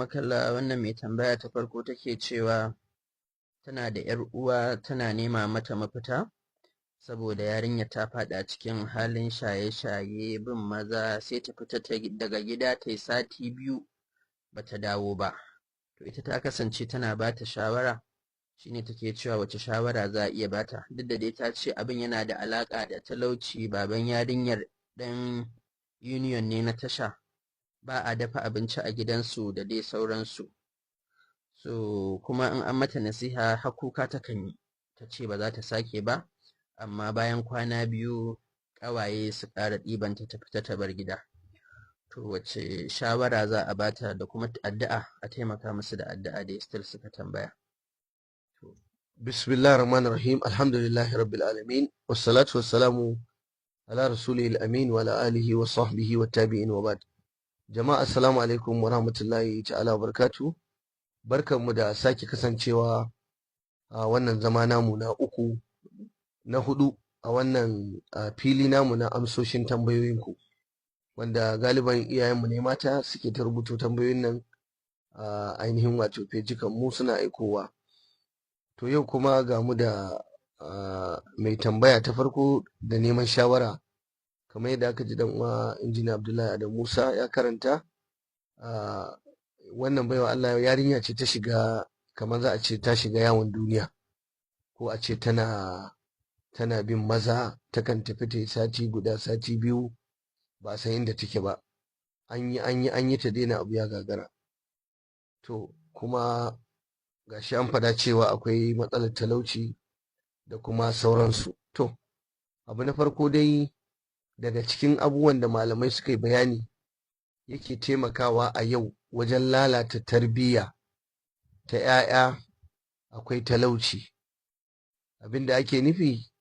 Makalla wannan mai tambaya ta farko take cewa tana da ‘yar uwa tana nema mata mafita saboda yarinyar ta faɗa cikin halin shaye-shaye bin maza sai ta fita daga gida ta yi sati 2 bata dawo ba. To ita ta kasance tana bata shawara, shine take cewa wace shawara za a iya bata, duk da dai ta ce abin yana da alaƙa da talauci, baban yarinyar ɗan union ne na tasha, ba a dafa abinci a gidansu da dai sauransu. So kuma in an mata nasiha har kuka takan yi, ta ce ba za ta sake ba, amma bayan kwana 2 ƙawaye su ƙara ɗibanta ta fita ta bar gida. To wace shawara za a bata da kuma addu'a, a taimaka musu da addu'a da still suka tambaya. Bismillahir Rahmanir Rahim, alhamdulillahi rabbil alamin, wassalatu wassalamu ala rasulil amin wa ala alihi wa sahbihi wa tabi'in wa ba'd. Jama'a assalamu alaikum wa rahmatullahi ta'ala wa barakatuh. Barkanmu da sake kasancewa a wannan zama namu na 3 na 4 a wannan fili namu na amsoshin tambayoyinku, wanda galiban iyayenmu ne mata suke ta rubuto tambayoyin nan a ainihin wato fejikan mu suna aikowa. To yau kuma ga mu da mai tambaya ta farko da neman shawara, kamar yadda aka ji dan uwa injiniya Abdullahi Adam Musa ya karanta. Wannan baiwa Allah yarinya ce ta shiga, kamar za a ce ta shiga yawon duniya, ko a ce tana bin maza, takan tafi ta yi sati guda, sati 2 ba san inda take ba, an yi ta daina abu ya gagara. To kuma gashi an faɗa cewa akwai matsalar talauci da kuma sauransu. To abu na farko dai, daga cikin abubuwan da malamai suka yi bayani yake taimakawa a yau wajen lalata tarbiyya ta 'ya'ya, akwai talauci. Abinda ake nufi,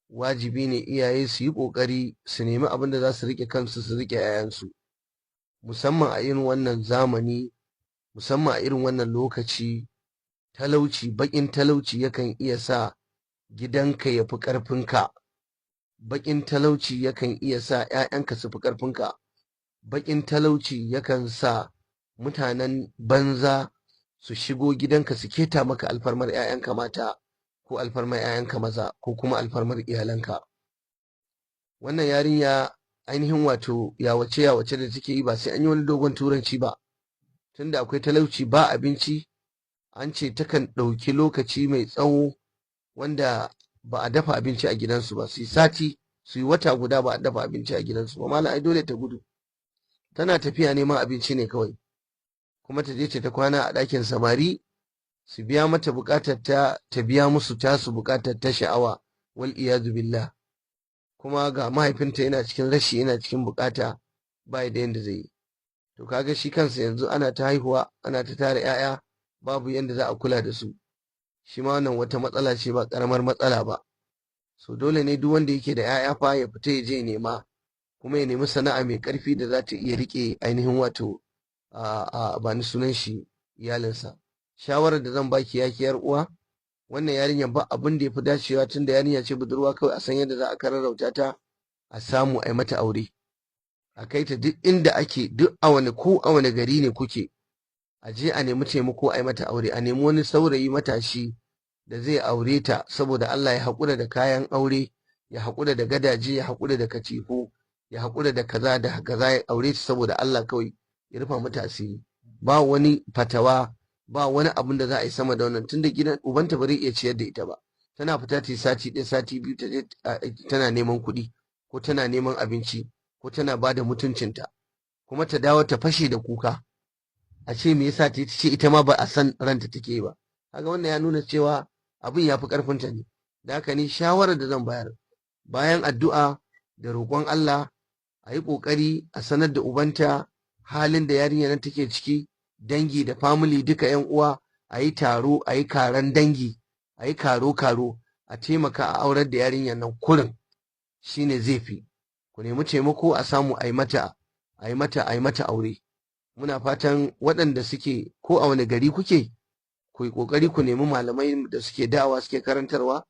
wajibi ne iyaye su yi ƙoƙari su nemi abin da za su riƙe kansu, su riƙe 'ya'yansu, musamman a irin wannan zamani, musamman a irin wannan lokaci. Talauci, baƙin talauci yakan iya sa gidanka ya fi ƙarfinka, baƙin talauci yakan iya sa 'ya'yanka su fi ƙarfinka, baƙin talauci yakan sa mutanen banza su shigo gidanka su keta maka alfarmar 'ya'yanka mata, ko alfarmar 'ya'yanka maza, ko kuma alfarmar iyalanka. Wannan yarinya ainihin wato yawace da take yi ba sai an yi wani dogon turanci ba, tunda akwai talauci, ba abinci. An ce takan ɗauki lokaci mai tsawo wanda ba a dafa abinci a gidansu ba, su yi sati, su yi wata guda ba a dafa abinci a gidansu ba. Malam ai dole ta gudu, tana tafiya neman abinci ne kawai, kuma ta je ta kwana a ɗakin samari su biya mata buƙatar ta biya musu tasu buƙatar ta sha'awa, wal iyadu billah. Kuma ga mahaifinta yana cikin rashi, yana cikin buƙata, ba da yanda zai yi. To kaga shi kansa yanzu ana ta haihuwa, ana ta tara 'ya'ya, babu yanda za a kula da su. Shi ma wannan wata matsala ce, ba ƙaramar matsala ba. So dole ne duk wanda yake da 'ya'ya fa ya fita ya je nema, kuma ya nemi sana'a mai ƙarfi da za ta iya riƙe ainihin wato ba ni sunan shi, iyalinsa. Shawarar da zan baki ya ki 'yar uwa, wannan yarinyar ba abin da ya fi dacewa, tunda yarinya ce budurwa, kawai a san yadda za a kararrauta ta, a samu a yi mata aure, a kai ta duk inda ake, duk a wani gari ne kuke, a je a nemi taimako a yi mata aure, a nemi wani saurayi matashi da zai aure ta, saboda Allah ya haƙura da kayan aure, ya haƙura da gadaje, ya haƙura da katifu, ya haƙura da kaza da kaza, ya aure ta saboda Allah kawai, ya rufa mata asiri. Ba wani fatawa, ba wani abin da za a yi sama da wannan, tunda gidan ubanta ba zai iya ciyar da ita ba. Tana fita ta yi sati 1, sati 2, ta je tana neman kuɗi, ko tana neman abinci, ko tana ba da mutuncinta, kuma ta dawo ta fashe da kuka, a ce me yasa ta ce ita ma ba a san ranta take ba. Kaga wannan ya nuna cewa abin ya fi ƙarfinta ne. Da haka ni shawarar da zan bayar, bayan addu'a da roƙon Allah, a yi ƙoƙari a sanar da ubanta halin da yarinya nan take ciki, dangi da family duka 'yan uwa, a yi taro, a yi karan dangi, a yi karo, a taimaka a aurar da yarinyar nan kurin, shine zai fi. Ku nemi taimako a samu a yi mata aure. Muna fatan waɗanda suke ko a wani gari kuke, ku yi ƙoƙari ku nemi malamai da suke da'awa, suke karantarwa,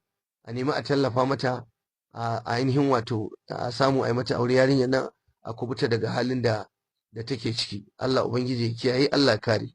a nemi a tallafa mata, a ainihin wato a samu a yi mata aure, yarinyar nan a kubuta daga halin da take ciki. Allah ubangiji ya kiyaye, Allah kare.